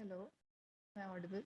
Hello, am I audible?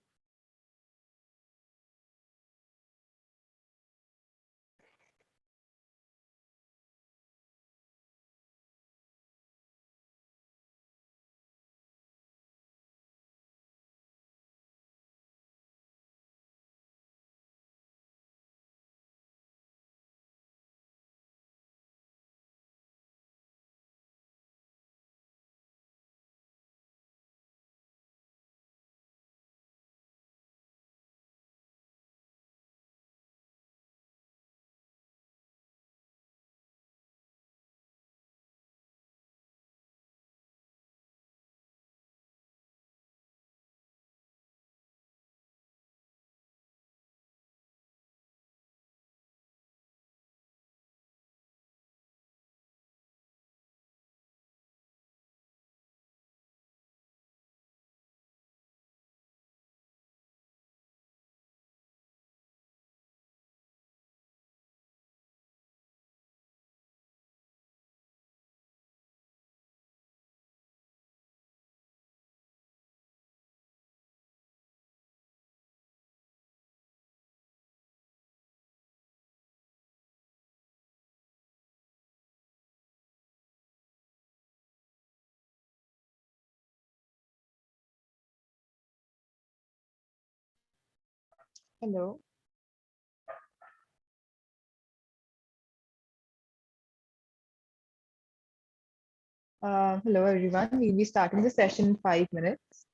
Hello. Hello everyone. We'll be starting the session in 5 minutes.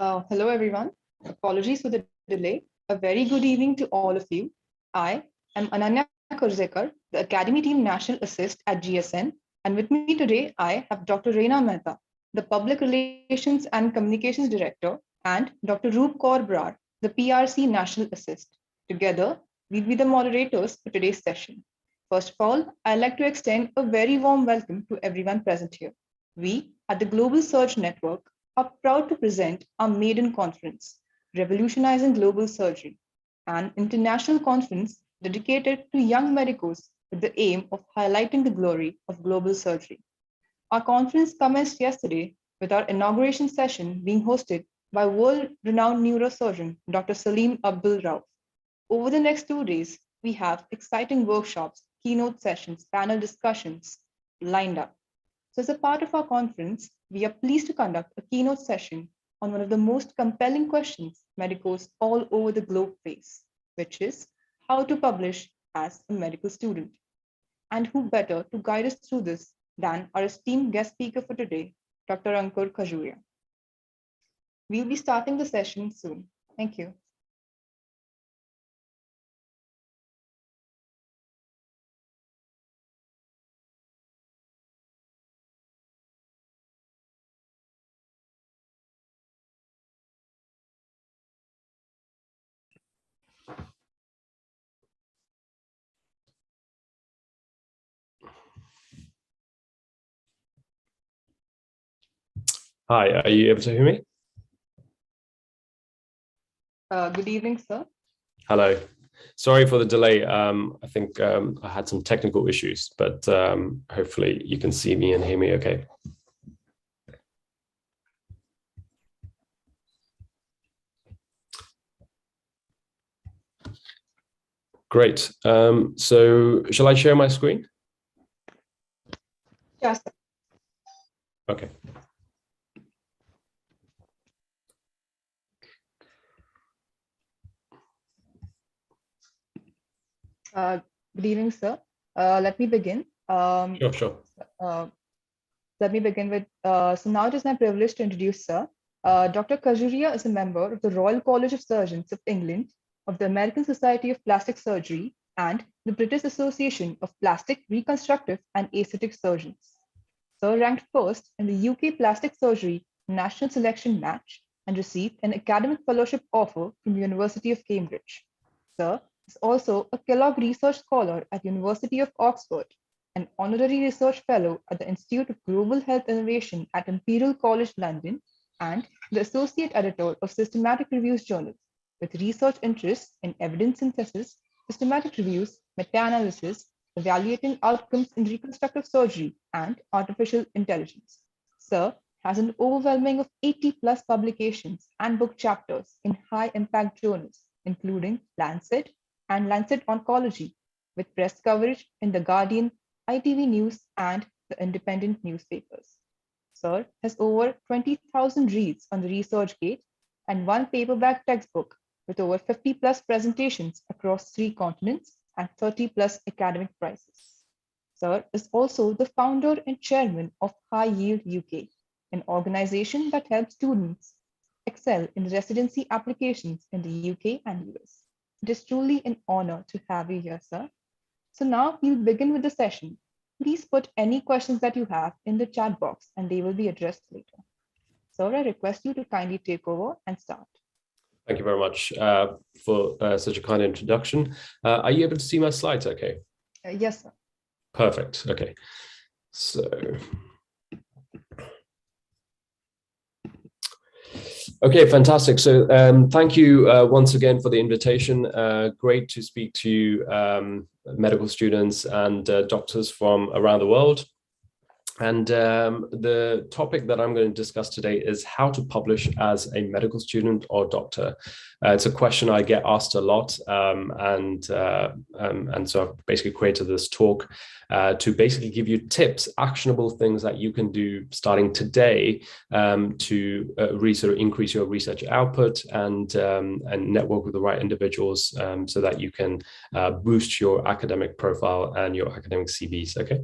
Hello, everyone. Apologies for the delay. A very good evening to all of you. I am Ananya Kurzekar, the Academy Team National Assist at GSN, and with me today I have Dr. Reena Mehta, the Public Relations and Communications Director, and Dr. Roop Kaur Brar, the PRC National Assist. Together, we'll be the moderators for today's session. First of all, I'd like to extend a very warm welcome to everyone present here. We at the Global Search Network are proud to present our maiden conference, Revolutionizing Global Surgery, an international conference dedicated to young medicos with the aim of highlighting the glory of global surgery. Our conference commenced yesterday with our inauguration session being hosted by world-renowned neurosurgeon Dr. Salim Abdul Rauf. Over the next 2 days, we have exciting workshops, keynote sessions, panel discussions lined up. So, as a part of our conference, we are pleased to conduct a keynote session on one of the most compelling questions medicos all over the globe face, which is how to publish as a medical student. And who better to guide us through this than our esteemed guest speaker for today, Dr. Ankur Khajuria. We'll be starting the session soon. Thank you. Hi, are you able to hear me? Good evening, sir. Hello. Sorry for the delay. I think I had some technical issues, but hopefully you can see me and hear me okay. Great. So shall I share my screen? Yes. Okay. Good evening, sir. Let me begin. Sure. Uh, Let me begin with, so now it is my privilege to introduce sir. Dr. Khajuria is a member of the Royal College of Surgeons of England, of the American Society of Plastic Surgery, and the British Association of Plastic, Reconstructive and Aesthetic Surgeons. Sir ranked first in the UK Plastic Surgery National Selection Match and received an academic fellowship offer from the University of Cambridge. Sir is also a Kellogg Research Scholar at University of Oxford, an honorary research fellow at the Institute of Global Health Innovation at Imperial College London, and the associate editor of Systematic Reviews journals, with research interests in evidence synthesis, systematic reviews, meta-analysis, evaluating outcomes in reconstructive surgery, and artificial intelligence. Sir has an overwhelming of 80 plus publications and book chapters in high impact journals, including Lancet and Lancet Oncology, with press coverage in The Guardian, ITV News, and the independent newspapers. Sir has over 20,000 reads on the ResearchGate and one paperback textbook with over 50 plus presentations across 3 continents and 30 plus academic prizes. Sir is also the founder and chairman of High Yield UK, an organization that helps students excel in residency applications in the UK and US. It is truly an honor to have you here, sir. So now we'll begin with the session. Please put any questions that you have in the chat box and they will be addressed later. Sir, I request you to kindly take over and start. Thank you very much for such a kind introduction. Are you able to see my slides okay? Yes, sir. Perfect. Okay. So, okay, fantastic. So thank you once again for the invitation. Great to speak to medical students and doctors from around the world. And the topic that I'm going to discuss today is how to publish as a medical student or doctor. It's a question I get asked a lot, and so I've basically created this talk to basically give you tips, actionable things that you can do starting today to sort of increase your research output and network with the right individuals so that you can boost your academic profile and your academic CVs. Okay.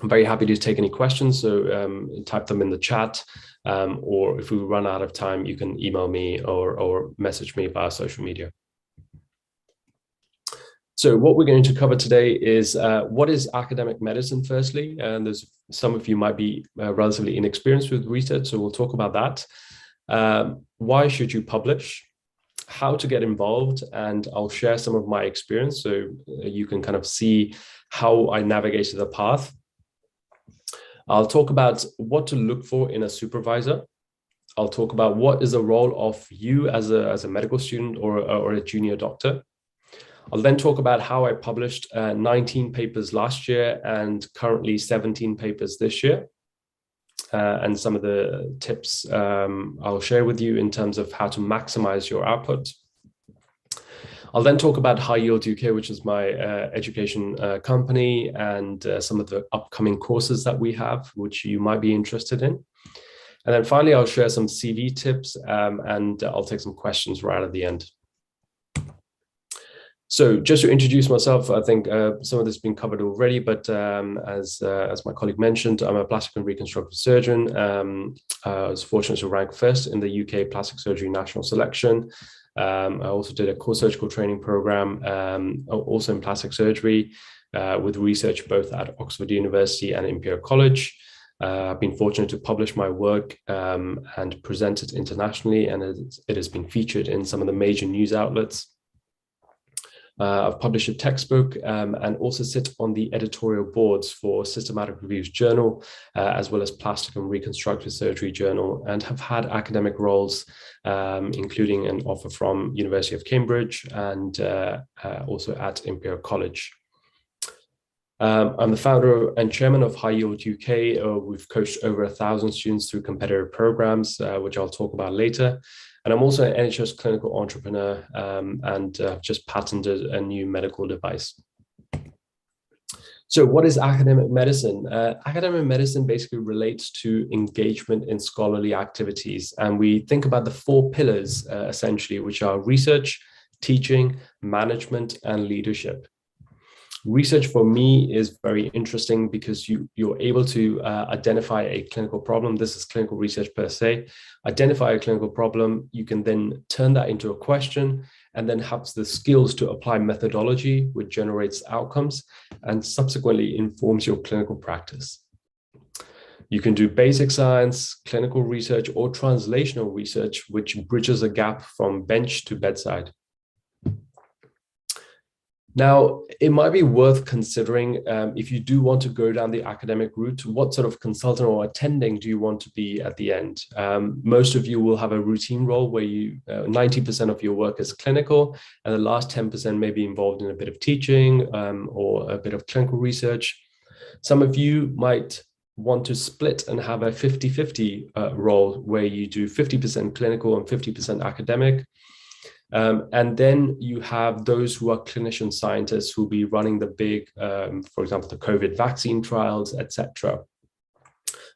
I'm very happy to take any questions, so type them in the chat, or if we run out of time, you can email me or message me via social media. So what we're going to cover today is what is academic medicine, firstly, and there's some of you might be relatively inexperienced with research, so we'll talk about that. Why should you publish? How to get involved, and I'll share some of my experience so you can kind of see how I navigated the path. I'll talk about what to look for in a supervisor. I'll talk about what is the role of you as a medical student or a junior doctor. I'll then talk about how I published 19 papers last year and currently 17 papers this year. And some of the tips I'll share with you in terms of how to maximize your output. I'll then talk about High Yield UK, which is my education company, and some of the upcoming courses that we have, which you might be interested in. And then finally, I'll share some CV tips, and I'll take some questions right at the end. So just to introduce myself, I think some of this has been covered already, but as my colleague mentioned, I'm a plastic and reconstructive surgeon. I was fortunate to rank first in the UK Plastic Surgery National Selection. I also did a core surgical training program, also in plastic surgery, with research both at Oxford University and Imperial College. I've been fortunate to publish my work and present it internationally, and it has been featured in some of the major news outlets. I've published a textbook and also sit on the editorial boards for Systematic Reviews Journal, as well as Plastic and Reconstructive Surgery Journal, and have had academic roles, including an offer from University of Cambridge and also at Imperial College. I'm the founder and chairman of High Yield UK. We've coached over 1,000 students through competitive programs, which I'll talk about later. And I'm also an NHS clinical entrepreneur and just patented a new medical device. So what is academic medicine? Academic medicine basically relates to engagement in scholarly activities. And we think about the 4 pillars, essentially, which are research, teaching, management, and leadership. Research for me is very interesting because you're able to identify a clinical problem. This is clinical research per se. Identify a clinical problem, you can then turn that into a question and then have the skills to apply methodology, which generates outcomes and subsequently informs your clinical practice. You can do basic science, clinical research, or translational research, which bridges a gap from bench to bedside. Now, it might be worth considering if you do want to go down the academic route, what sort of consultant or attending do you want to be at the end? Most of you will have a routine role where 90% of your work is clinical, and the last 10% may be involved in a bit of teaching or a bit of clinical research. Some of you might want to split and have a 50-50 role where you do 50% clinical and 50% academic. And then you have those who are clinician scientists who will be running the big, for example, the COVID vaccine trials, etc.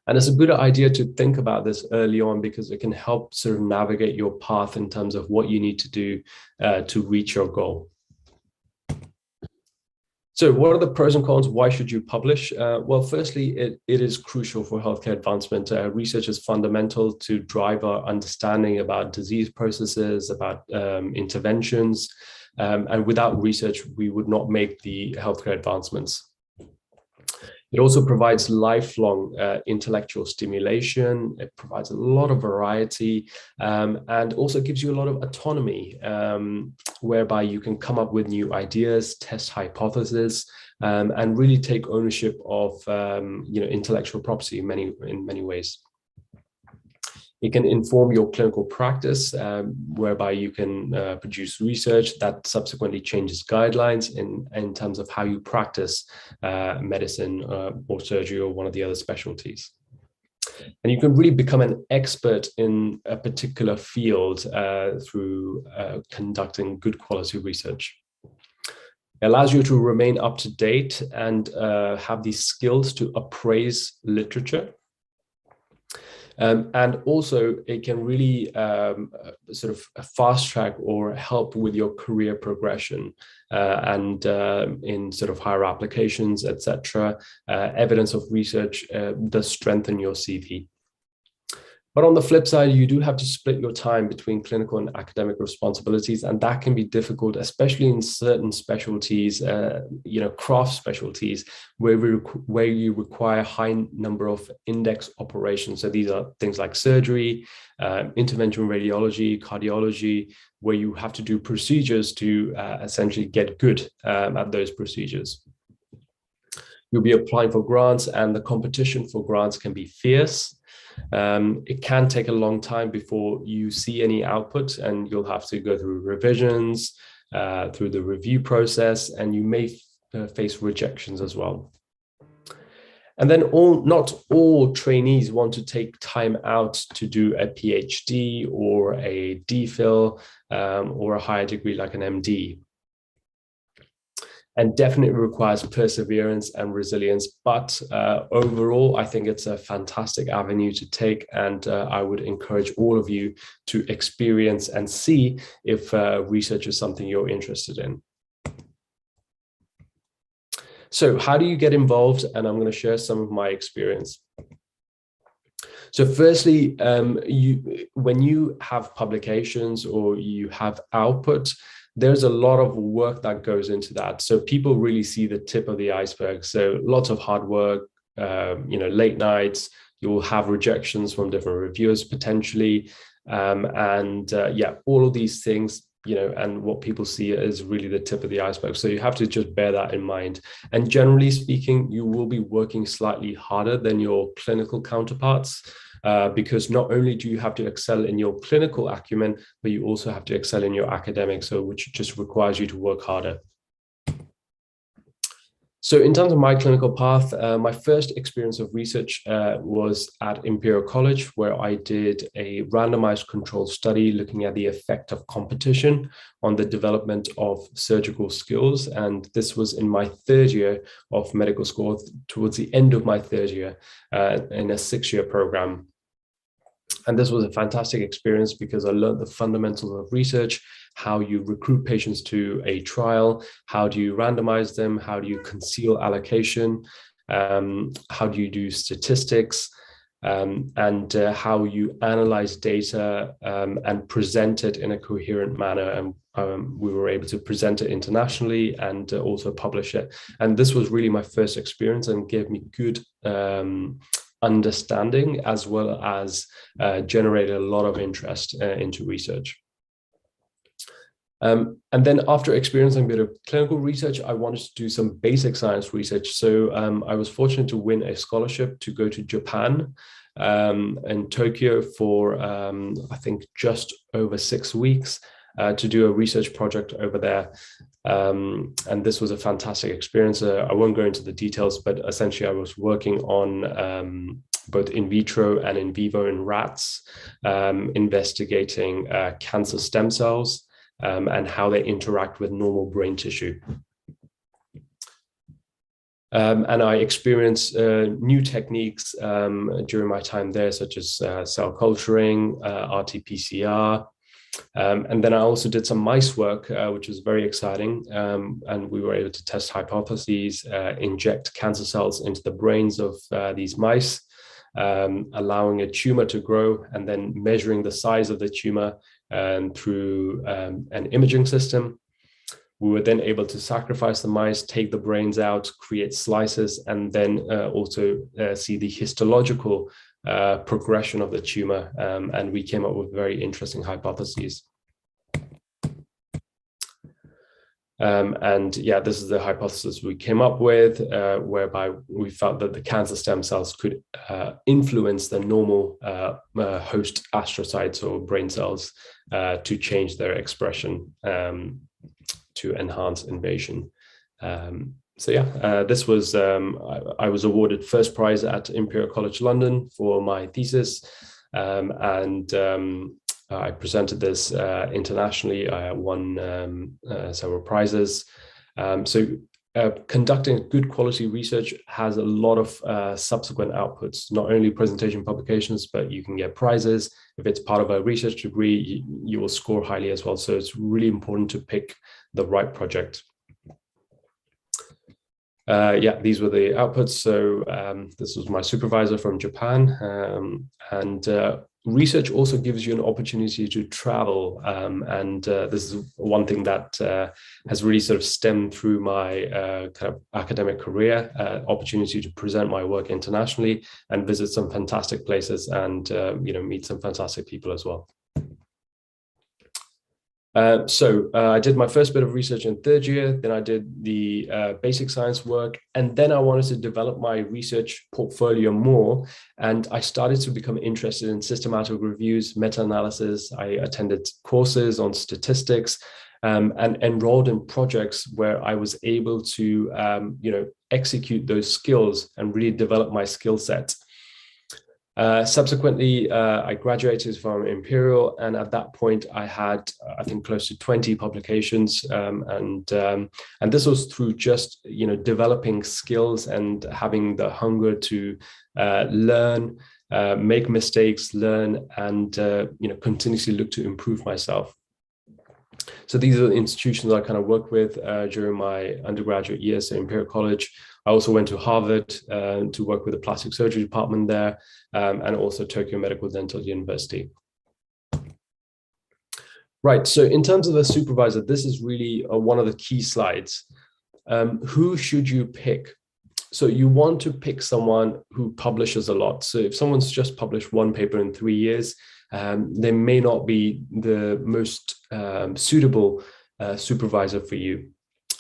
And it's a good idea to think about this early on because it can help sort of navigate your path in terms of what you need to do to reach your goal. So what are the pros and cons? Why should you publish? Well, firstly, it is crucial for healthcare advancement. Research is fundamental to drive our understanding about disease processes, about interventions. And without research, we would not make the healthcare advancements. It also provides lifelong intellectual stimulation. It provides a lot of variety and also gives you a lot of autonomy, whereby you can come up with new ideas, test hypotheses, and really take ownership of intellectual property in many ways. It can inform your clinical practice, whereby you can produce research that subsequently changes guidelines in terms of how you practice medicine or surgery or one of the other specialties. And you can really become an expert in a particular field through conducting good quality research. It allows you to remain up to date and have these skills to appraise literature. And also it can really sort of fast track or help with your career progression and in sort of higher applications, etc. Evidence of research does strengthen your CV. But on the flip side, you do have to split your time between clinical and academic responsibilities, and that can be difficult, especially in certain specialties, craft specialties, where you require a high number of index operations. So these are things like surgery, intervention radiology, cardiology, where you have to do procedures to essentially get good at those procedures. You'll be applying for grants, and the competition for grants can be fierce. It can take a long time before you see any output, and you'll have to go through revisions, through the review process, and you may face rejections as well. And then not all trainees want to take time out to do a PhD or a DPhil or a higher degree like an MD. And definitely requires perseverance and resilience. But overall, I think it's a fantastic avenue to take. And I would encourage all of you to experience and see if research is something you're interested in. So how do you get involved? And I'm going to share some of my experience. So firstly, when you have publications or you have output, there's a lot of work that goes into that. So people really see the tip of the iceberg. So lots of hard work, late nights, you'll have rejections from different reviewers potentially. All of these things, and what people see is really the tip of the iceberg. So you have to just bear that in mind. And generally speaking, you will be working slightly harder than your clinical counterparts. Because not only do you have to excel in your clinical acumen, but you also have to excel in your academics, which just requires you to work harder. So in terms of my clinical path, my first experience of research was at Imperial College, where I did a randomized controlled study looking at the effect of competition on the development of surgical skills. And this was in my third year of medical school, towards the end of my third year in a 6-year program. And this was a fantastic experience because I learned the fundamentals of research, how you recruit patients to a trial, how do you randomize them, how do you conceal allocation, how do you do statistics, and how you analyze data and present it in a coherent manner. And we were able to present it internationally and also publish it. And this was really my first experience and gave me good understanding, as well as generated a lot of interest into research. And then after experiencing a bit of clinical research, I wanted to do some basic science research. So I was fortunate to win a scholarship to go to Japan in Tokyo for, I think, just over 6 weeks to do a research project over there. And this was a fantastic experience. I won't go into the details, but essentially I was working on both in vitro and in vivo in rats, investigating cancer stem cells and how they interact with normal brain tissue. And I experienced new techniques during my time there, such as cell culturing, RT-PCR. And then I also did some mice work, which was very exciting. And we were able to test hypotheses, inject cancer cells into the brains of these mice, allowing a tumor to grow, and then measuring the size of the tumor through an imaging system. We were then able to sacrifice the mice, take the brains out, create slices, and then also see the histological progression of the tumor. And we came up with very interesting hypotheses. This is the hypothesis we came up with, whereby we felt that the cancer stem cells could influence the normal host astrocytes or brain cells to change their expression to enhance invasion. This was, I was awarded first prize at Imperial College London for my thesis. I presented this internationally. I won several prizes. So conducting good quality research has a lot of subsequent outputs, not only presentation publications, but you can get prizes. If it's part of a research degree, you will score highly as well. So it's really important to pick the right project. Yeah, these were the outputs. So this was my supervisor from Japan. Research also gives you an opportunity to travel. This is one thing that has really sort of stemmed through my kind of academic career, opportunity to present my work internationally and visit some fantastic places and meet some fantastic people as well. I did my first bit of research in third year, then I did the basic science work, and then I wanted to develop my research portfolio more, and I started to become interested in systematic reviews, meta-analysis. I attended courses on statistics and enrolled in projects where I was able to execute those skills and really develop my skill set. Subsequently, I graduated from Imperial, and at that point, I had, I think, close to 20 publications, and this was through just developing skills and having the hunger to learn, make mistakes, learn, and continuously look to improve myself. So these are the institutions I kind of worked with during my undergraduate years at Imperial College. I also went to Harvard to work with the plastic surgery department there, and also Tokyo Medical Dental University. Right, so in terms of the supervisor, this is really one of the key slides. Who should you pick? So you want to pick someone who publishes a lot. So if someone's just published one paper in 3 years, they may not be the most suitable supervisor for you.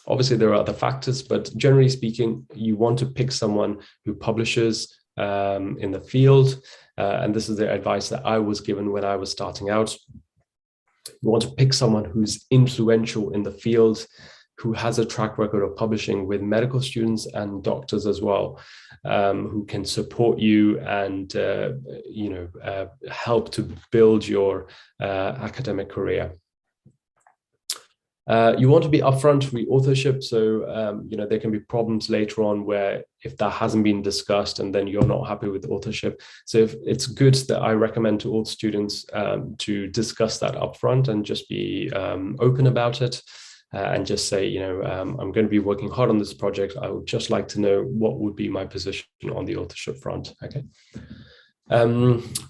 Obviously, there are other factors, but generally speaking, you want to pick someone who publishes in the field. And this is the advice that I was given when I was starting out. You want to pick someone who's influential in the field, who has a track record of publishing with medical students and doctors as well, who can support you and help to build your academic career. You want to be upfront with authorship, so there can be problems later on where if that hasn't been discussed and then you're not happy with authorship. So if it's good that I recommend to all students to discuss that upfront and just be open about it. And just say, I'm going to be working hard on this project. I would just like to know what would be my position on the authorship front. Okay.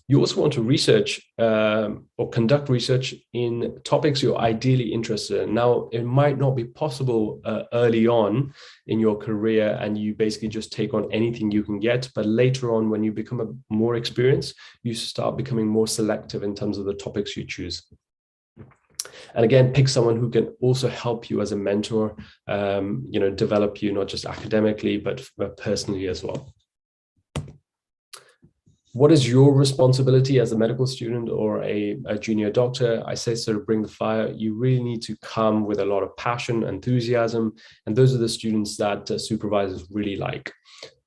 You also want to research or conduct research in topics you're ideally interested in. Now, it might not be possible early on in your career and you basically just take on anything you can get. But later on, when you become more experienced, you start becoming more selective in terms of the topics you choose. And again, pick someone who can also help you as a mentor, develop you not just academically, but personally as well. What is your responsibility as a medical student or a junior doctor? I say sort of bring the fire. You really need to come with a lot of passion, enthusiasm, and those are the students that supervisors really like.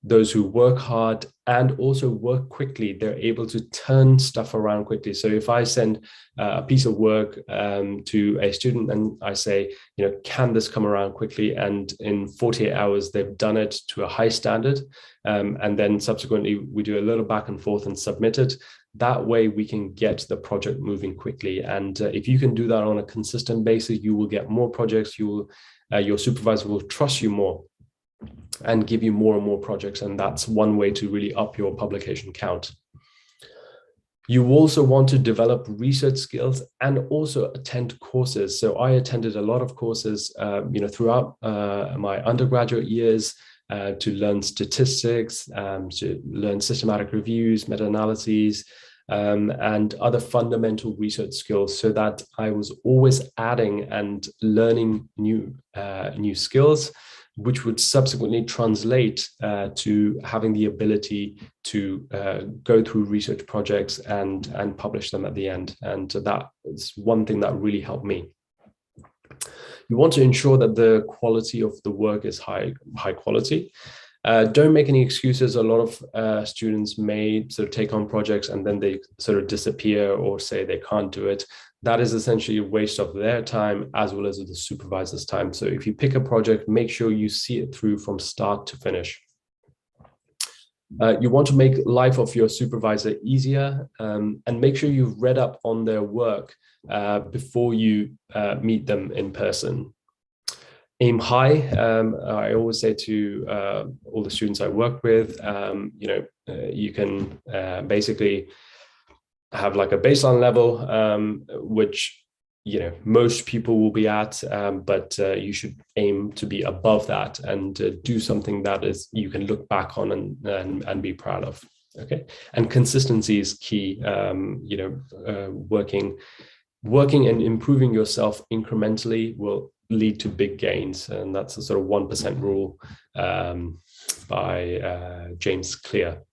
Those who work hard and also work quickly, they're able to turn stuff around quickly. So if I send a piece of work to a student and I say, can this come around quickly? And in 48 hours, they've done it to a high standard. And then subsequently, we do a little back and forth and submit it. That way we can get the project moving quickly. And if you can do that on a consistent basis, you will get more projects. Your supervisor will trust you more and give you more and more projects. And that's one way to really up your publication count. You also want to develop research skills and also attend courses. So I attended a lot of courses, throughout my undergraduate years to learn statistics, to learn systematic reviews, meta-analyses, and other fundamental research skills, so that I was always adding and learning new skills, which would subsequently translate to having the ability to go through research projects and publish them at the end. And that is one thing that really helped me. You want to ensure that the quality of the work is high quality. Don't make any excuses. A lot of students may sort of take on projects and then they sort of disappear or say they can't do it. That is essentially a waste of their time as well as the supervisor's time. So if you pick a project, make sure you see it through from start to finish. You want to make life of your supervisor easier, and make sure you've read up on their work before you meet them in person. Aim high. I always say to all the students I work with, you can basically have like a baseline level, which most people will be at, but you should aim to be above that and do something that is you can look back on and be proud of. Okay, and consistency is key. Working and improving yourself incrementally will lead to big gains, and that's a sort of 1% rule by James Clear.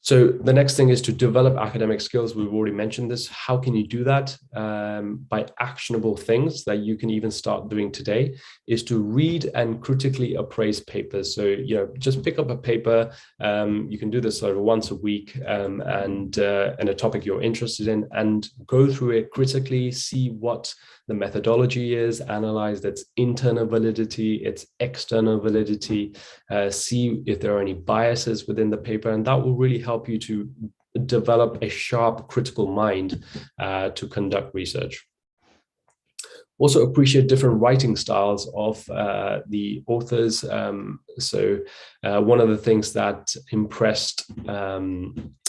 So the next thing is to develop academic skills. We've already mentioned this. How can you do that? By actionable things that you can even start doing today is to read and critically appraise papers. So, just pick up a paper. You can do this sort of once a week and a topic you're interested in, and go through it critically, see what the methodology is, analyze its internal validity, its external validity, see if there are any biases within the paper, and that will really help you to develop a sharp critical mind to conduct research. Also appreciate different writing styles of the authors. So one of the things that impressed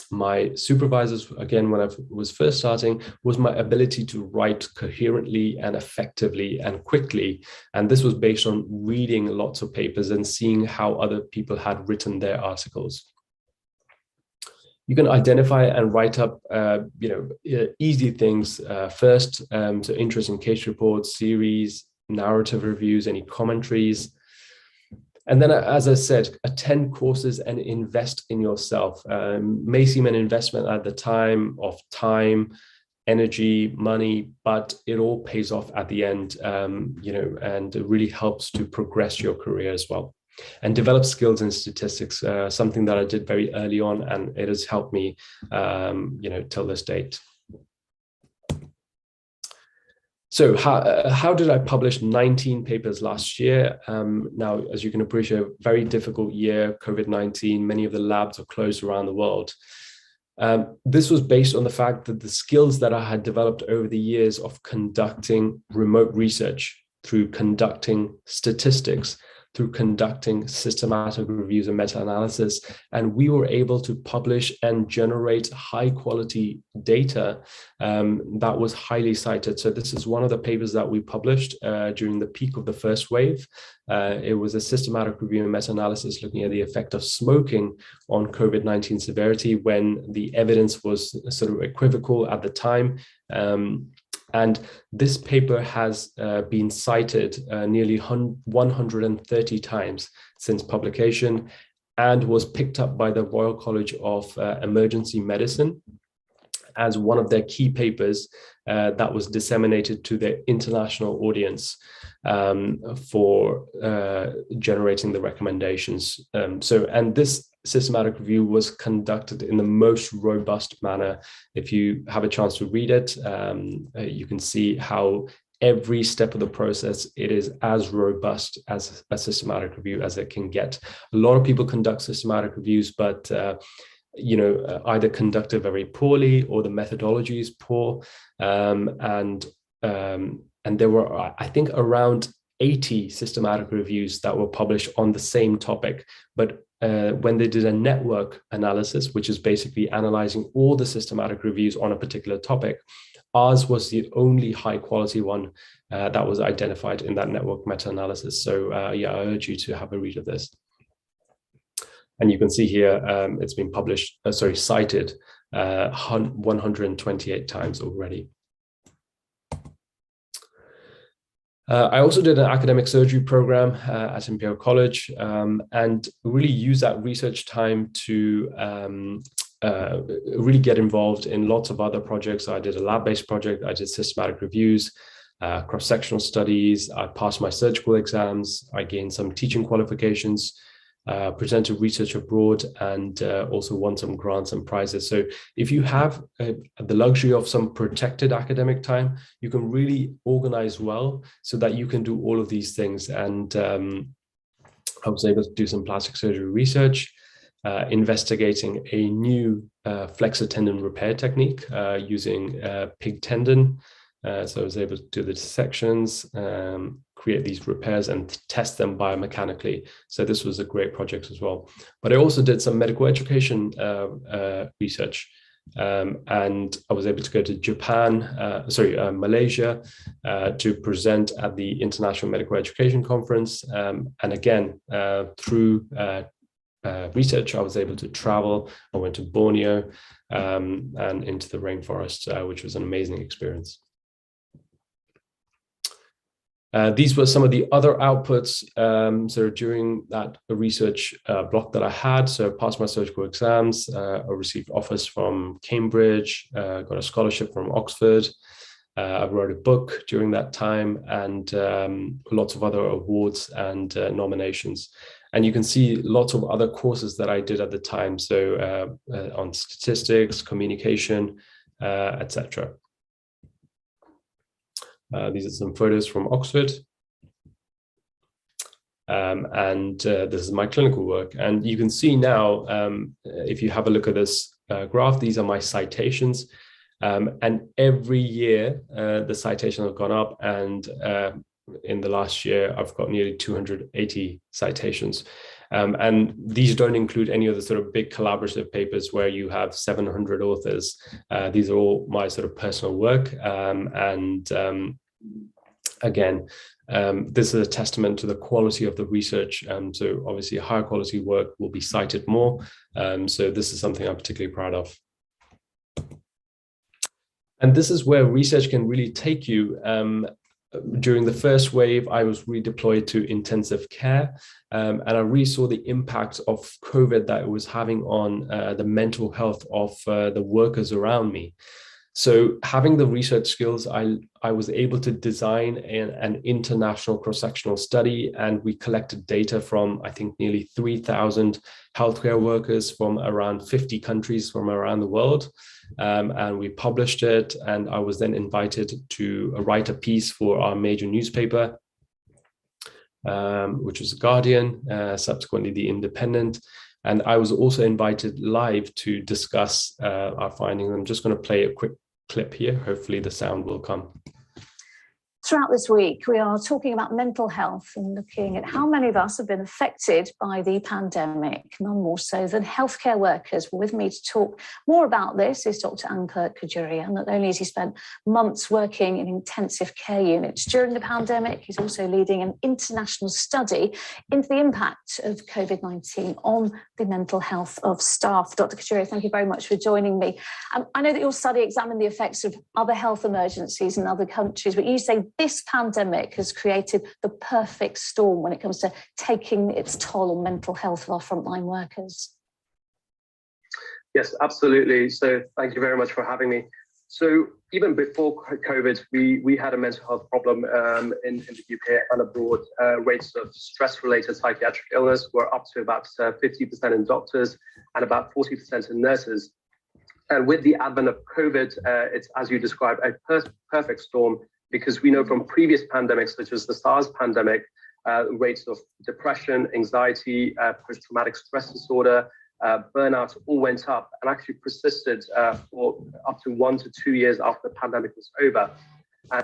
my supervisors, again, when I was first starting, was my ability to write coherently and effectively and quickly. And this was based on reading lots of papers and seeing how other people had written their articles. You can identify and write up, easy things first. So interesting case reports, series, narrative reviews, any commentaries. And then, as I said, attend courses and invest in yourself. May seem an investment at the time of time, energy, money, but it all pays off at the end, and it really helps to progress your career as well. And develop skills in statistics, something that I did very early on, and it has helped me, till this date. So how did I publish 19 papers last year? Now, as you can appreciate, a very difficult year, COVID-19, many of the labs are closed around the world. This was based on the fact that the skills that I had developed over the years of conducting remote research, through conducting statistics, through conducting systematic reviews and meta-analysis, and we were able to publish and generate high quality data that was highly cited. So this is one of the papers that we published during the peak of the first wave. It was a systematic review and meta-analysis looking at the effect of smoking on COVID-19 severity when the evidence was sort of equivocal at the time. And this paper has been cited nearly 130 times since publication, and was picked up by the Royal College of Emergency Medicine as one of their key papers that was disseminated to their international audience for generating the recommendations. And this systematic review was conducted in the most robust manner. If you have a chance to read it, you can see how every step of the process, it is as robust as a systematic review as it can get. A lot of people conduct systematic reviews, but either conducted very poorly or the methodology is poor. And there were, I think, around 80 systematic reviews that were published on the same topic. But when they did a network analysis, which is basically analyzing all the systematic reviews on a particular topic, ours was the only high quality one that was identified in that network meta-analysis. So I urge you to have a read of this. And you can see here, it's been cited 128 times already. I also did an academic surgery program at Imperial College, and really use that research time to really get involved in lots of other projects. I did a lab-based project, I did systematic reviews, cross-sectional studies. I passed my surgical exams. I gained some teaching qualifications, presented research abroad, and also won some grants and prizes. So if you have the luxury of some protected academic time, you can really organize well so that you can do all of these things. And I was able to do some plastic surgery research, investigating a new flexor tendon repair technique using pig tendon. So I was able to do the dissections, create these repairs and test them biomechanically. So this was a great project as well. But I also did some medical education research. And I was able to go to Malaysia to present at the International Medical Education Conference. And again, through research, I was able to travel. I went to Borneo and into the rainforest, which was an amazing experience. These were some of the other outputs. So during that research block that I had, so I passed my surgical exams, I received offers from Cambridge, got a scholarship from Oxford. I wrote a book during that time, and lots of other awards and nominations. And you can see lots of other courses that I did at the time. So on statistics, communication, etc. These are some photos from Oxford. This is my clinical work. And you can see now, if you have a look at this graph, these are my citations. And every year, the citations have gone up. And in the last year, I've got nearly 280 citations. And these don't include any of the sort of big collaborative papers where you have 700 authors. These are all my sort of personal work. Again, this is a testament to the quality of the research. So obviously higher quality work will be cited more. So this is something I'm particularly proud of. And this is where research can really take you. During the first wave, I was redeployed to intensive care, and I really saw the impact of COVID that it was having on the mental health of the workers around me. So having the research skills, I was able to design an international cross-sectional study, and we collected data from, I think, nearly 3,000 healthcare workers from around 50 countries from around the world. And we published it, and I was then invited to write a piece for our major newspaper, which was The Guardian, subsequently The Independent. And I was also invited live to discuss our findings. I'm just going to play a quick clip here. Hopefully the sound will come. Throughout this week, we are talking about mental health and looking at how many of us have been affected by the pandemic, none more so than healthcare workers. With me to talk more about this is Dr. Ankur Khajuria. Not only has he spent months working in intensive care units during the pandemic, he's also leading an international study into the impact of COVID-19 on the mental health of staff. Dr. Khajuria, thank you very much for joining me. I know that your study examined the effects of other health emergencies in other countries, but you say this pandemic has created the perfect storm when it comes to taking its toll on mental health of our frontline workers. Yes, absolutely. So thank you very much for having me. So even before COVID, we had a mental health problem in the UK and abroad. Rates of stress-related psychiatric illness were up to about 50% in doctors and about 40% in nurses. And with the advent of COVID, it's, as you described, a perfect storm, because we know from previous pandemics, such as the SARS pandemic, rates of depression, anxiety, post-traumatic stress disorder, burnout all went up and actually persisted for up to 1 to 2 years after the pandemic was over.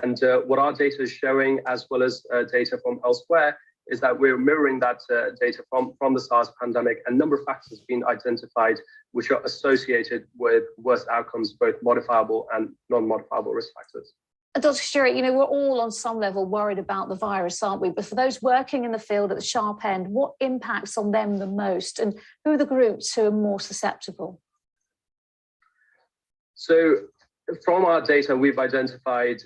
And what our data is showing, as well as data from elsewhere, is that we're mirroring that data from the SARS pandemic. A number of factors have been identified which are associated with worse outcomes, both modifiable and non-modifiable risk factors. Dr. Khajuria, you know, we're all on some level worried about the virus, aren't we? But for those working in the field at the sharp end, what impacts on them the most, and who are the groups who are more susceptible? So from our data, we've identified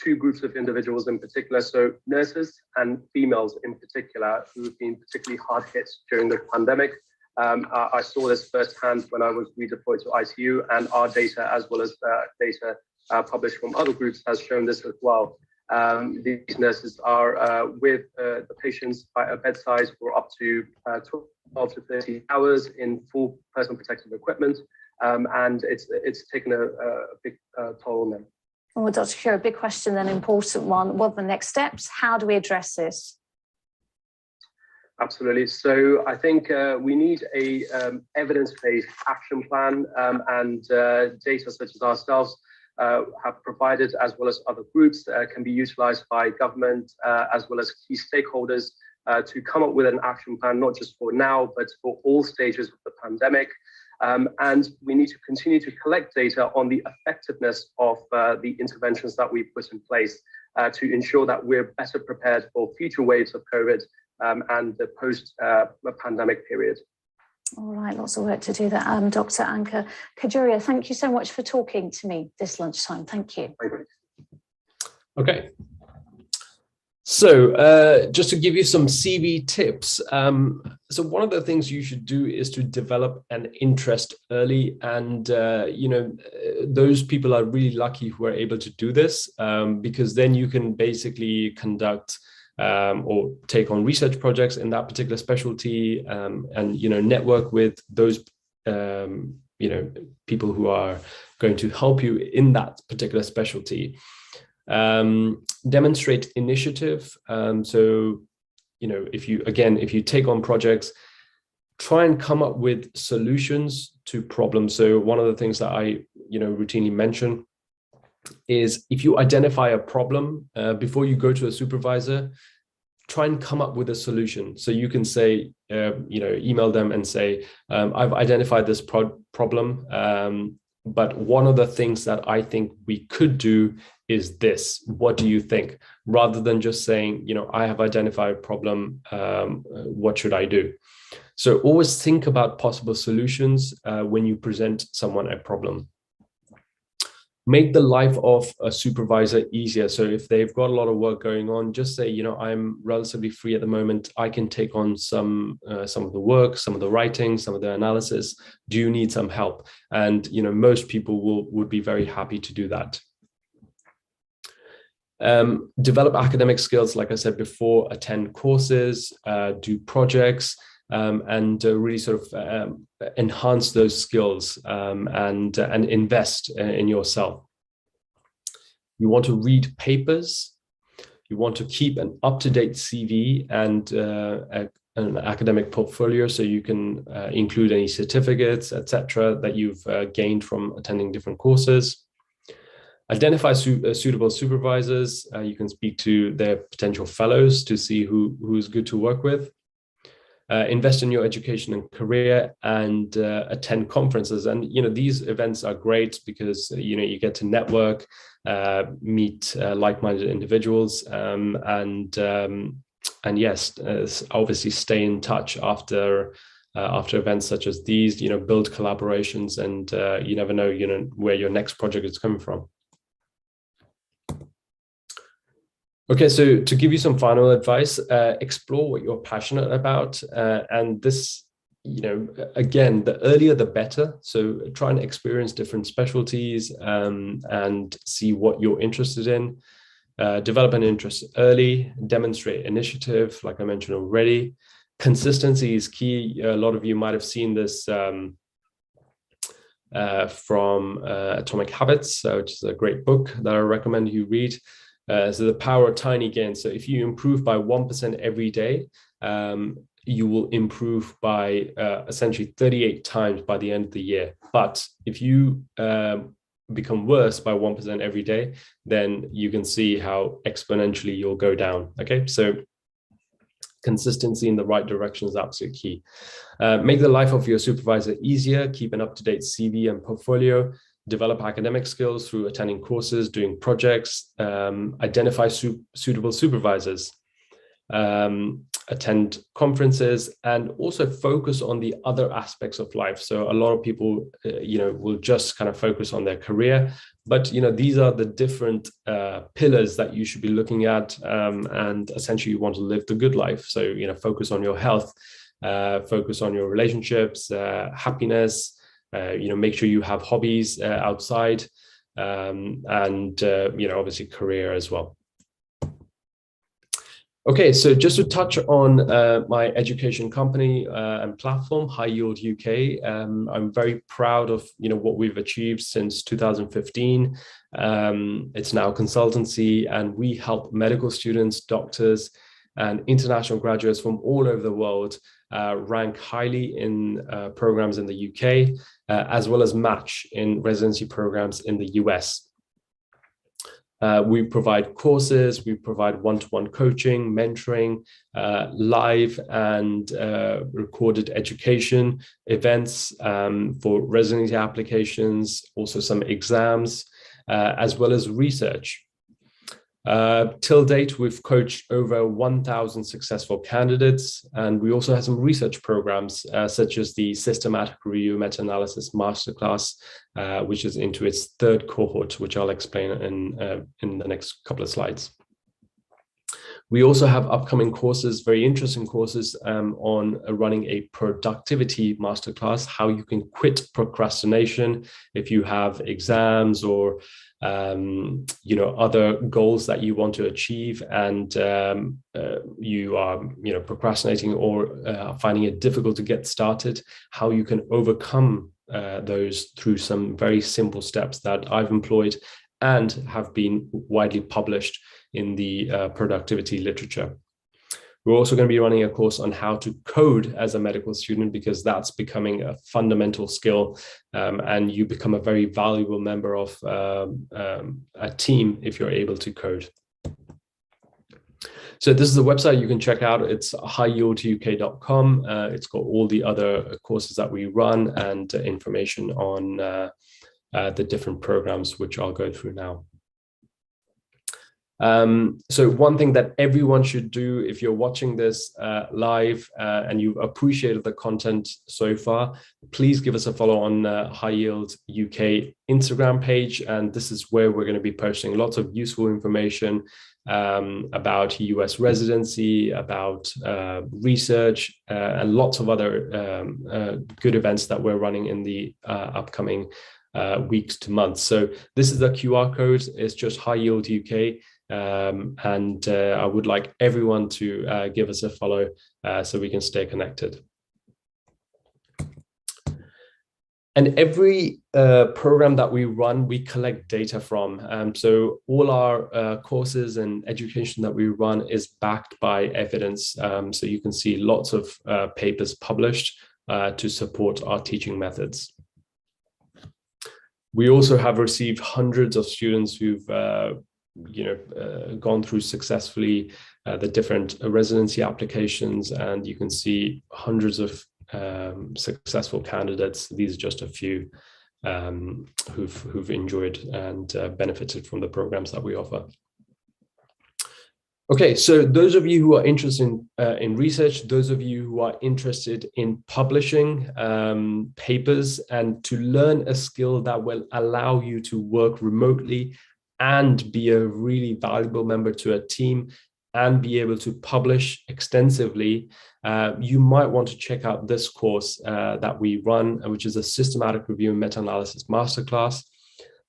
2 groups of individuals in particular. So nurses and females in particular, who have been particularly hard hit during the pandemic. I saw this firsthand when I was redeployed to ICU, and our data, as well as data published from other groups, has shown this as well. These nurses are with the patients by a bedside for up to 12 to 30 hours in full personal protective equipment, and it's taken a big toll on them. Well, Dr. Cure, a big question, an important one. What are the next steps? How do we address this? Absolutely. So I think we need a evidence-based action plan, and data such as ourselves have provided, as well as other groups, can be utilized by government as well as key stakeholders to come up with an action plan, not just for now, but for all stages of the pandemic. And we need to continue to collect data on the effectiveness of the interventions that we put in place to ensure that we're better prepared for future waves of COVID and the post-pandemic period. All right, lots of work to do there. Dr. Anka Kajuria, thank you so much for talking to me this lunchtime. Thank you. Okay. So just to give you some CV tips. So one of the things you should do is to develop an interest early. And, those people are really lucky who are able to do this because then you can basically conduct or take on research projects in that particular specialty, and network with those people who are going to help you in that particular specialty. Demonstrate initiative. So if you take on projects, try and come up with solutions to problems. So one of the things that I routinely mention is if you identify a problem before you go to a supervisor, try and come up with a solution. So you can say, email them and say, I've identified this problem, but one of the things that I think we could do is this. What do you think? Rather than just saying, I have identified a problem, what should I do? So always think about possible solutions when you present someone a problem. Make the life of a supervisor easier. So if they've got a lot of work going on, just say, I'm relatively free at the moment. I can take on some of the work, some of the writing, some of the analysis. Do you need some help? And most people would be very happy to do that. Develop academic skills, like I said before, attend courses, do projects, and really sort of enhance those skills and invest in yourself. You want to read papers. You want to keep an up-to-date CV and an academic portfolio, so you can include any certificates, etc., that you've gained from attending different courses. Identify suitable supervisors. You can speak to their potential fellows to see who's good to work with. Invest in your education and career, and attend conferences. And these events are great because you get to network, meet like-minded individuals, and yes, obviously stay in touch after events such as these. Build collaborations, and you never know where your next project is coming from. Okay, so to give you some final advice, explore what you're passionate about. And this, again, the earlier, the better. So try and experience different specialties and see what you're interested in. Develop an interest early, demonstrate initiative, like I mentioned already. Consistency is key. A lot of you might have seen this from Atomic Habits, which is a great book that I recommend you read. So the power of tiny gains. So if you improve by 1% every day, you will improve by essentially 38 times by the end of the year. But if you become worse by 1% every day, then you can see how exponentially you'll go down. Okay, so consistency in the right direction is absolutely key. Make the life of your supervisor easier. Keep an up-to-date CV and portfolio. Develop academic skills through attending courses, doing projects, identify suitable supervisors, attend conferences, and also focus on the other aspects of life. So a lot of people, will just kind of focus on their career, but, these are the different pillars that you should be looking at, and essentially you want to live the good life. So, focus on your health, focus on your relationships, happiness, make sure you have hobbies outside, and obviously career as well. Okay, so just to touch on my education company and platform, High Yield UK, I'm very proud of what we've achieved since 2015. It's now consultancy, and we help medical students, doctors, and international graduates from all over the world rank highly in programs in the UK, as well as match in residency programs in the US. We provide courses, we provide one-to-one coaching, mentoring, live and recorded education events for residency applications, also some exams, as well as research. Till date, we've coached over 1,000 successful candidates, and we also have some research programs such as the Systematic Review Meta-Analysis Masterclass, which is into its third cohort, which I'll explain in the next couple of slides. We also have upcoming courses, very interesting courses on running a productivity masterclass, how you can quit procrastination if you have exams or other goals that you want to achieve, and you are procrastinating or finding it difficult to get started, how you can overcome those through some very simple steps that I've employed and have been widely published in the productivity literature. We're also going to be running a course on how to code as a medical student, because that's becoming a fundamental skill, and you become a very valuable member of a team if you're able to code. So this is a website you can check out. It's highyielduk.com. It's got all the other courses that we run and information on the different programs, which I'll go through now. So one thing that everyone should do if you're watching this live and you've appreciated the content so far, please give us a follow on High Yield UK Instagram page. And this is where we're going to be posting lots of useful information about US residency, about research, and lots of other good events that we're running in the upcoming weeks to months. So this is the QR code. It's just High Yield UK. And I would like everyone to give us a follow so we can stay connected. And every program that we run, we collect data from. So all our courses and education that we run is backed by evidence. So you can see lots of papers published to support our teaching methods. We also have received hundreds of students who've gone through successfully the different residency applications, and you can see hundreds of successful candidates. These are just a few who've enjoyed and benefited from the programs that we offer. Okay, so those of you who are interested in research, those of you who are interested in publishing papers and to learn a skill that will allow you to work remotely and be a really valuable member to a team and be able to publish extensively, you might want to check out this course that we run, which is a Systematic Review and Meta-Analysis Masterclass.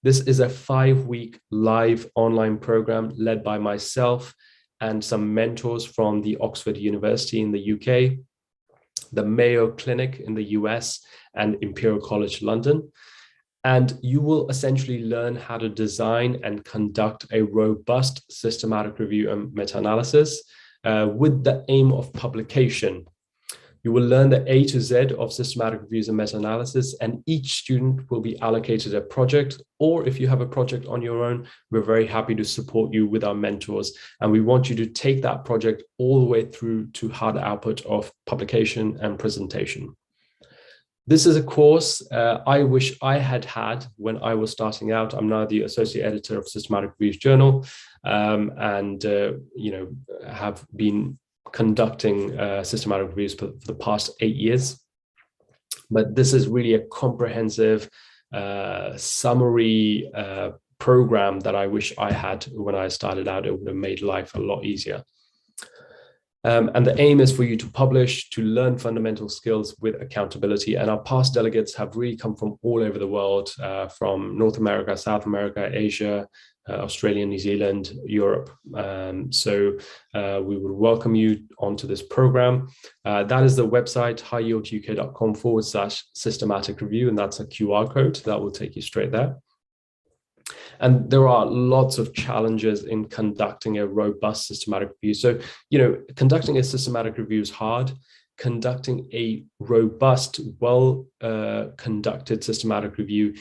This is a 5-week live online program led by myself and some mentors from the Oxford University in the UK, the Mayo Clinic in the US, and Imperial College London. And you will essentially learn how to design and conduct a robust systematic review and meta-analysis with the aim of publication. You will learn the A to Z of systematic reviews and meta-analysis, and each student will be allocated a project, or if you have a project on your own, we're very happy to support you with our mentors. And we want you to take that project all the way through to hard output of publication and presentation. This is a course I wish I had when I was starting out. I'm now the associate editor of Systematic Reviews Journal, and have been conducting systematic reviews for the past 8 years. But this is really a comprehensive summary program that I wish I had when I started out. It would have made life a lot easier. And the aim is for you to publish, to learn fundamental skills with accountability. And our past delegates have really come from all over the world, from North America, South America, Asia, Australia, New Zealand, Europe. So we would welcome you onto this program. That is the website, highyielduk.com/systematic review, and that's a QR code that will take you straight there. And there are lots of challenges in conducting a robust systematic review. So, conducting a systematic review is hard. Conducting a robust, well-conducted systematic review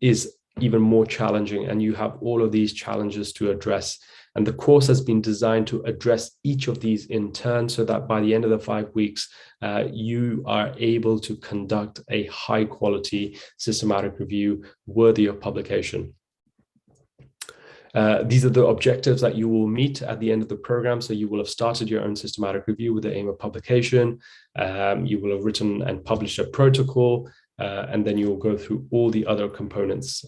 is even more challenging, and you have all of these challenges to address. And the course has been designed to address each of these in turn, so that by the end of the 5 weeks, you are able to conduct a high-quality systematic review worthy of publication. These are the objectives that you will meet at the end of the program. So you will have started your own systematic review with the aim of publication. You will have written and published a protocol, and then you will go through all the other components.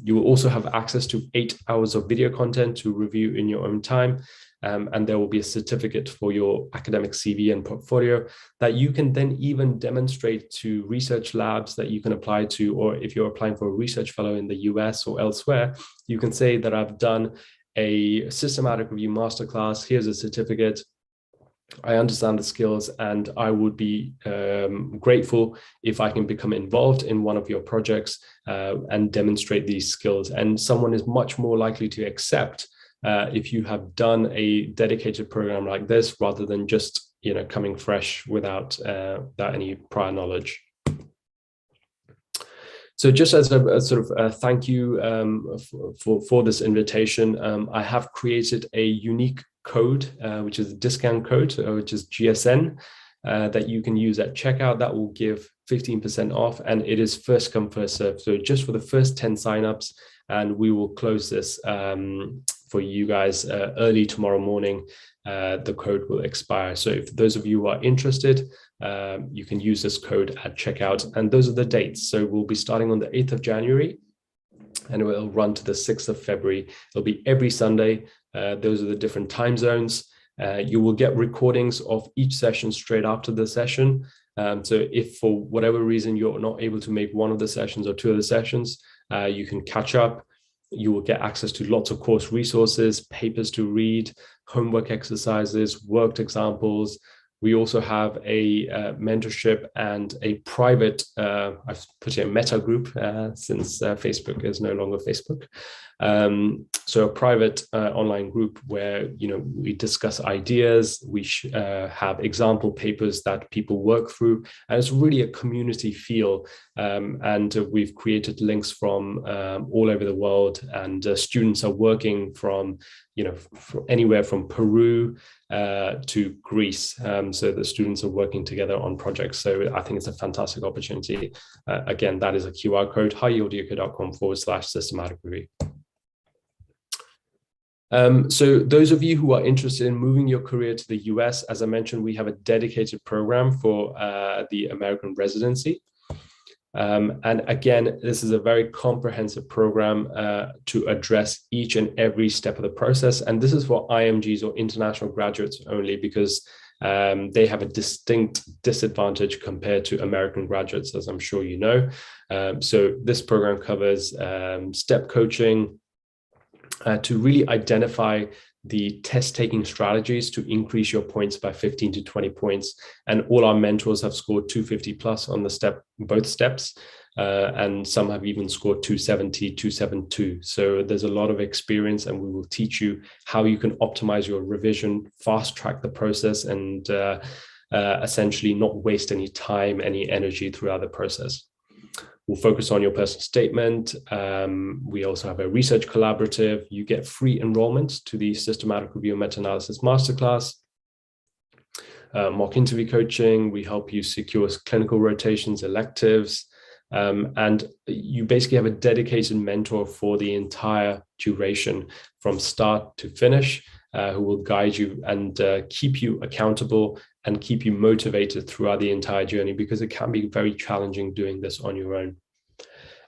You will also have access to 8 hours of video content to review in your own time. And there will be a certificate for your academic CV and portfolio that you can then even demonstrate to research labs that you can apply to, or if you're applying for a research fellow in the US or elsewhere, you can say that I've done a systematic review masterclass, here's a certificate, I understand the skills, and I would be grateful if I can become involved in one of your projects and demonstrate these skills. And someone is much more likely to accept if you have done a dedicated program like this, rather than just coming fresh without any prior knowledge. So just as a sort of thank you for this invitation, I have created a unique code, which is a discount code, which is GSN, that you can use at checkout. That will give 15% off, and it is first come, first serve. So just for the first 10 signups, and we will close this for you guys early tomorrow morning. The code will expire. So if those of you who are interested, you can use this code at checkout. And those are the dates. So we'll be starting on the 8th of January and it will run to the 6th of February. It'll be every Sunday. Those are the different time zones. You will get recordings of each session straight after the session. So if for whatever reason you're not able to make one of the sessions or 2 of the sessions, you can catch up. You will get access to lots of course resources, papers to read, homework exercises, worked examples. We also have a mentorship and a private, I've put in a meta group since Facebook is no longer Facebook. So a private online group where, we discuss ideas, we have example papers that people work through, and it's really a community feel. And we've created links from all over the world, and students are working from, from anywhere from Peru to Greece. So the students are working together on projects. So I think it's a fantastic opportunity. Again, that is a QR code, highyielduk.com/systematic review. So those of you who are interested in moving your career to the US, as I mentioned, we have a dedicated program for the American Residency. And again, this is a very comprehensive program to address each and every step of the process. And this is for IMGs or international graduates only, because they have a distinct disadvantage compared to American graduates, as I'm sure you know. So this program covers step coaching, to really identify the test-taking strategies to increase your points by 15 to 20 points. And all our mentors have scored 250 plus on both steps. And some have even scored 270, 272. So there's a lot of experience, and we will teach you how you can optimize your revision, fast track the process, and essentially not waste any time, any energy throughout the process. We'll focus on your personal statement. We also have a research collaborative. You get free enrollment to the Systematic Review and Meta-Analysis Masterclass. Mock interview coaching. We help you secure clinical rotations, electives. And you basically have a dedicated mentor for the entire duration from start to finish, who will guide you and keep you accountable and keep you motivated throughout the entire journey, because it can be very challenging doing this on your own.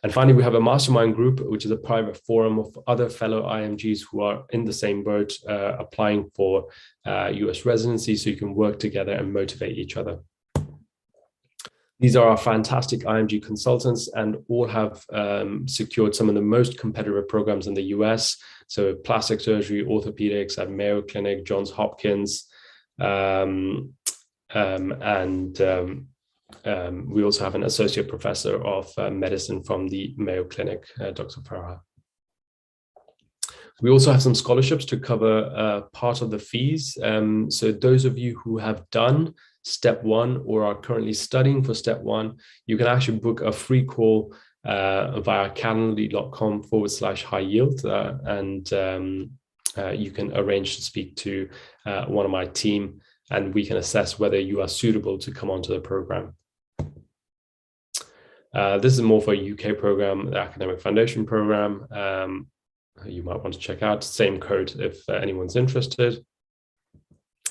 And finally, we have a mastermind group, which is a private forum of other fellow IMGs who are in the same boat, applying for US residency, so you can work together and motivate each other. These are our fantastic IMG consultants, and all have secured some of the most competitive programs in the US. So plastic surgery, orthopedics at Mayo Clinic, Johns Hopkins, we also have an associate professor of medicine from the Mayo Clinic, Dr. Farah. We also have some scholarships to cover part of the fees. So those of you who have done step 1 or are currently studying for step 1, you can actually book a free call via calendly.com/high yield, and you can arrange to speak to one of my team, and we can assess whether you are suitable to come onto the program. This is more for a UK program, the Academic Foundation program. You might want to check out, same code if anyone's interested.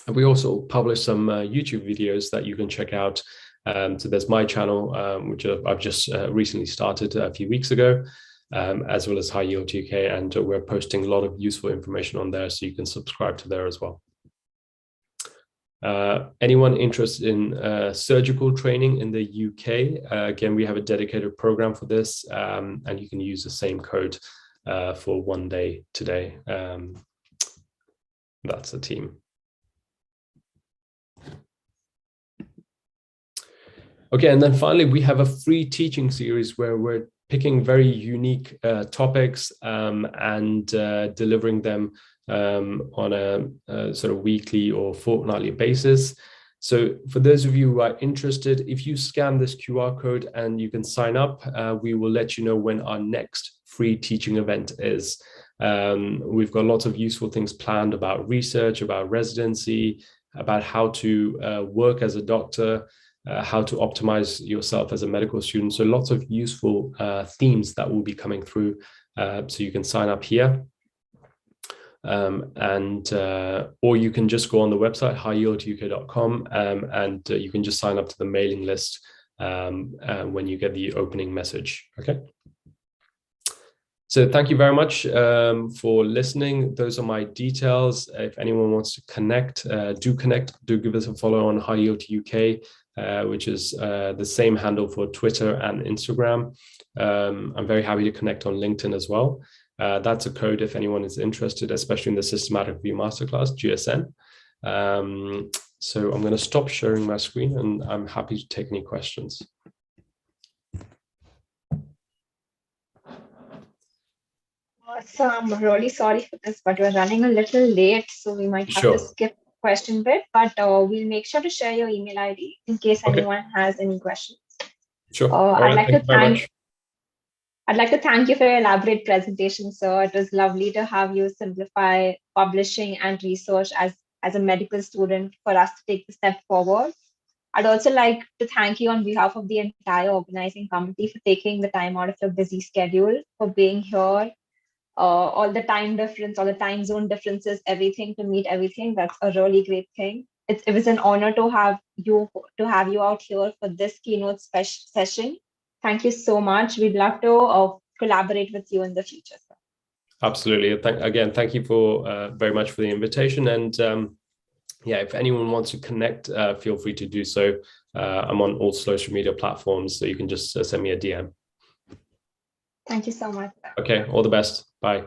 And we also publish some YouTube videos that you can check out. So there's my channel, which I've just recently started a few weeks ago, as well as High Yield UK, and we're posting a lot of useful information on there, so you can subscribe to there as well. Anyone interested in surgical training in the UK, again, we have a dedicated program for this, and you can use the same code for 1 day today. That's the team. Okay, and then finally, we have a free teaching series where we're picking very unique topics and delivering them on a sort of weekly or fortnightly basis. So for those of you who are interested, if you scan this QR code and you can sign up, we will let you know when our next free teaching event is. We've got lots of useful things planned about research, about residency, about how to work as a doctor, how to optimize yourself as a medical student. So lots of useful themes that will be coming through. So you can sign up here. Or you can just go on the website, highyielduk.com, and you can just sign up to the mailing list when you get the opening message. Okay. So thank you very much for listening. Those are my details. If anyone wants to connect, do give us a follow on High Yield UK, which is the same handle for Twitter and Instagram. I'm very happy to connect on LinkedIn as well. That's a code if anyone is interested, especially in the Systematic Review Masterclass, GSN. So I'm going to stop sharing my screen, and I'm happy to take any questions. So I'm really sorry for this, but we're running a little late, so we might have to skip question bit, but we'll make sure to share your email ID in case anyone has any questions. Sure. I'd like to thank you for your elaborate presentation, sir. It was lovely to have you simplify publishing and research as a medical student for us to take the step forward. I'd also like to thank you on behalf of the entire organizing committee for taking the time out of your busy schedule, for being here. All the time difference, all the time zone differences, everything to meet everything. That's a really great thing. It was an honor to have you out here for this keynote session. Thank you so much. We'd love to collaborate with you in the future, sir. Absolutely. Thank you for very much for the invitation. And yeah, if anyone wants to connect, feel free to do so. I'm on all social media platforms, so you can just send me a DM. Thank you so much. Okay, all the best. Bye.